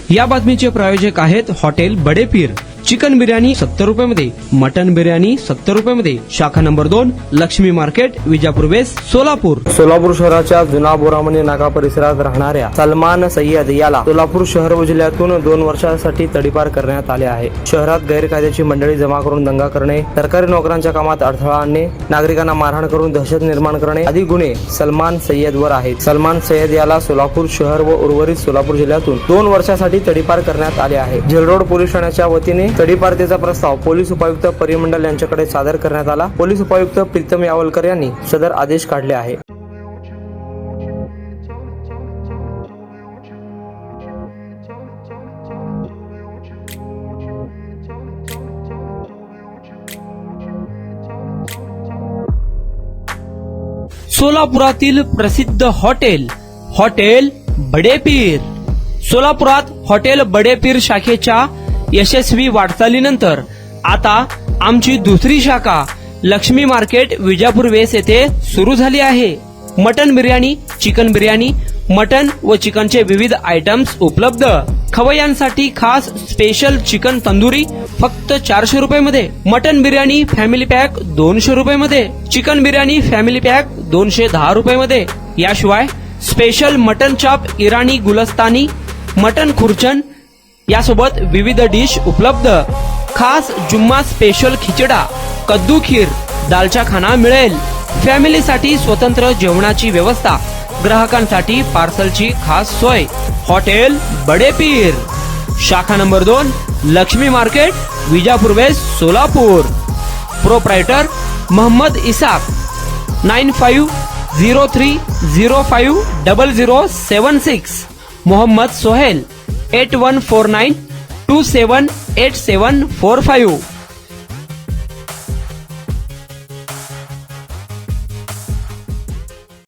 या बातमीचे प्रायोजक आहेत हॉटेल बडे पीर। चिकन बिर्याणी 70 रुपयामध्ये, मटन बिर्याणी 70 रुपयामध्ये। शाखा number 2, Laxmi market, Vijapur west, Solapur. Solapur शहराच्या जुना बोरामणी नाका परिसरात राहणाऱ्या सलमान सय्यद याला सोलापूर शहर व जिल्ह्यातून 2 वर्षांसाठी तडीपार करण्यात आले आहे। शहरात गैरकायद्याची मंडळी जमा करून दंगा करणे, सरकारी नोकरांच्या कामात अडथळा आणणे, नागरिकांना मारहाण करून दहशत निर्माण करणे आदी गुन्हे सलमान सय्यदवर आहेत। सलमान सय्यद याला सोलापूर शहर व उर्वरित सोलापूर जिल्ह्यातून 2 वर्षांसाठी तडीपार करण्यात आले आहे। जेलरोड पोलीस ठाण्याच्या वतीने तडीपारतेचा प्रस्ताव पोलीस उपायुक्त परिमंडल यांच्याकडे सादर करण्यात आला। पोलीस उपायुक्त प्रीतम यावलकर यांनी सदर आदेश काढले आहे। सोलापुरातील प्रसिद्ध हॉटेल बडे पीर। सोलापुरात हॉटेल बडे पीर शाखेच्या यशस्वी वाटचालीनंतर आता आमची दुसरी शाखा लक्ष्मी मार्केट, विजापूर वेस्ट येथे सुरू झाली आहे। Mutton biryani, chicken biryani, mutton व चिकनचे विविध आयटम्स उपलब्ध। खवय्यांसाठी खास स्पेशल चिकन तंदुरी फक्त 400 रुपयामध्ये, मटन बिर्याणी फॅमिली पॅक 200 रुपयामध्ये, चिकन बिर्याणी फॅमिली पॅक 210 रुपयामध्ये। याशिवाय स्पेशल मटन चाप, इराणी गुलस्तानी, मटन खुर्चन यासोबत विविध डिश उपलब्ध। खास जुम्मा स्पेशल खिचडा, कद्दू खीर, दालचा खाना मिळेल। फॅमिलीसाठी स्वतंत्र जेवणाची व्यवस्था, ग्राहकांसाठी पार्सलची खास सोय। हॉटेल बडे पीर, शाखा number 2, Laxmi market, Vijapur west, Solapur. Proprietor Mohammed Isaq, 9503050076। Mohammed Sohail, 8149278745।